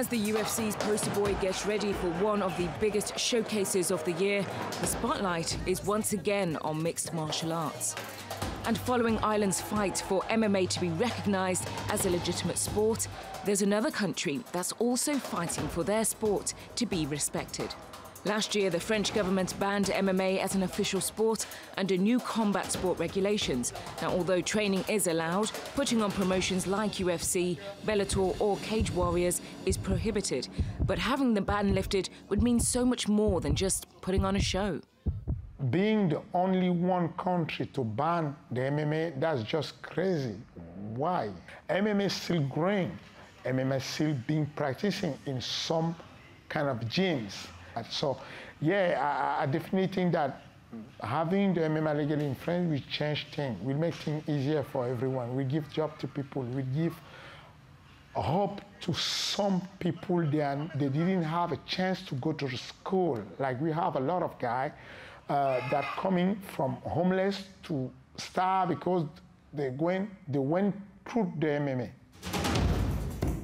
As the UFC's poster boy gets ready for one of the biggest showcases of the year, the spotlight is once again on mixed martial arts. And following Ireland's fight for MMA to be recognised as a legitimate sport, there's another country that's also fighting for their sport to be respected. Last year, the French government banned MMA as an official sport under new combat sport regulations. Now, although training is allowed, putting on promotions like UFC, Bellator or Cage Warriors is prohibited. But having the ban lifted would mean so much more than just putting on a show. Being the only one country to ban the MMA, that's just crazy. Why? MMA is still growing. MMA is still being practicing in some kind of gyms. So, yeah, I definitely think that having the MMA legally in France will change things, will make things easier for everyone. We give job to people, we give hope to some people they didn't have a chance to go to school. Like we have a lot of guys that coming from homeless to star because they went through the MMA.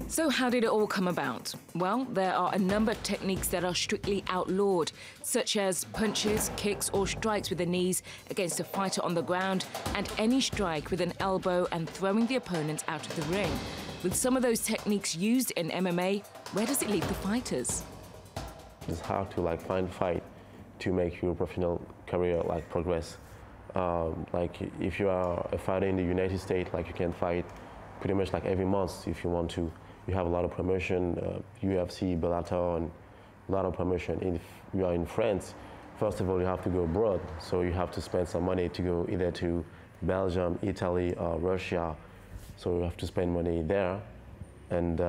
So how did it all come about? Well, there are a number of techniques that are strictly outlawed, such as punches, kicks or strikes with the knees against a fighter on the ground, and any strike with an elbow and throwing the opponent out of the ring. With some of those techniques used in MMA, where does it leave the fighters? It's hard to find a fight to make your professional career progress. Like if you are a fighter in the United States, you can fight pretty much every month if you want to. You have a lot of promotion, UFC, Bellator, and a lot of promotion. If you are in France, first of all, you have to go abroad. So you have to spend some money to go either to Belgium, Italy, or Russia. So you have to spend money there. And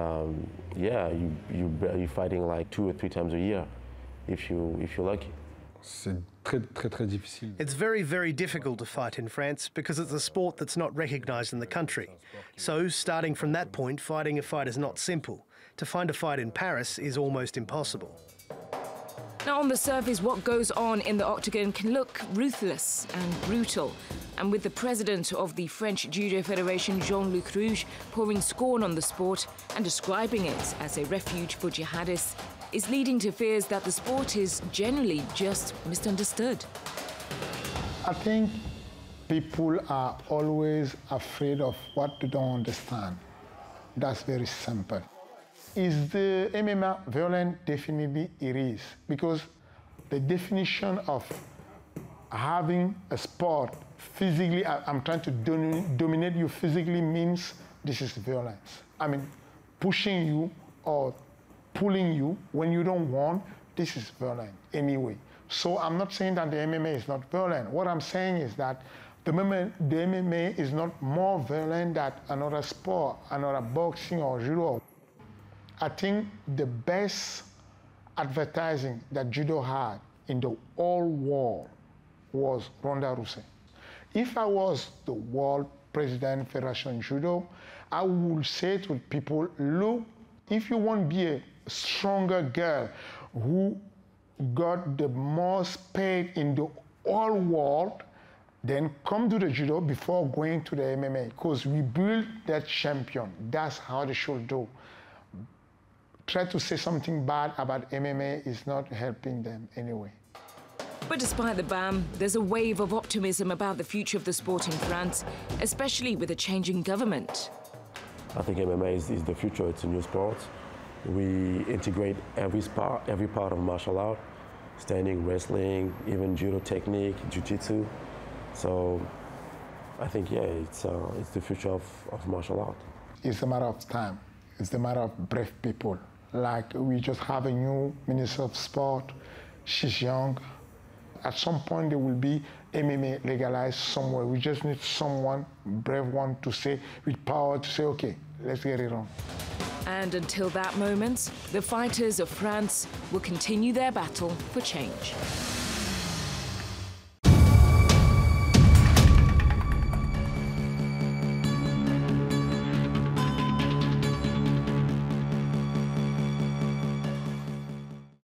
yeah, you're fighting 2 or 3 times a year if you're lucky. It's very, very difficult to fight in France because it's a sport that's not recognised in the country. So, starting from that point, fighting a fight is not simple. To find a fight in Paris is almost impossible. Now, on the surface, what goes on in the octagon can look ruthless and brutal. And with the president of the French Judo Federation, Jean-Luc Rouge, pouring scorn on the sport and describing it as a refuge for jihadists, is leading to fears that the sport is generally just misunderstood. I think people are always afraid of what they don't understand. That's very simple. Is the MMA violent? Definitely it is, because the definition of having a sport physically, I'm trying to dominate you physically means this is violence. I mean, pushing you or pulling you when you don't want, this is violent anyway. So I'm not saying that the MMA is not violent. What I'm saying is that the MMA is not more violent than another sport, another boxing or judo. I think the best advertising that judo had in the whole world was Ronda Rousey. If I was the world president Federation Judo, I would say to people, look, if you want to be a stronger girl who got the most paid in the whole world, then come to the judo before going to the MMA, because we build that champion. That's how they should do. Try to say something bad about MMA is not helping them anyway. But despite the ban, there's a wave of optimism about the future of the sport in France, especially with a changing government. I think MMA is the future. It's a new sport. We integrate every part of martial art, standing, wrestling, even judo technique, jiu-jitsu. So I think, yeah, it's the future of martial art. It's a matter of time. It's a matter of brave people. Like, we just have a new Minister of Sport. She's young. At some point, there will be MMA legalized somewhere. We just need someone, brave one, to say, with power, to say, okay, let's get it on. And until that moment, the fighters of France will continue their battle for change.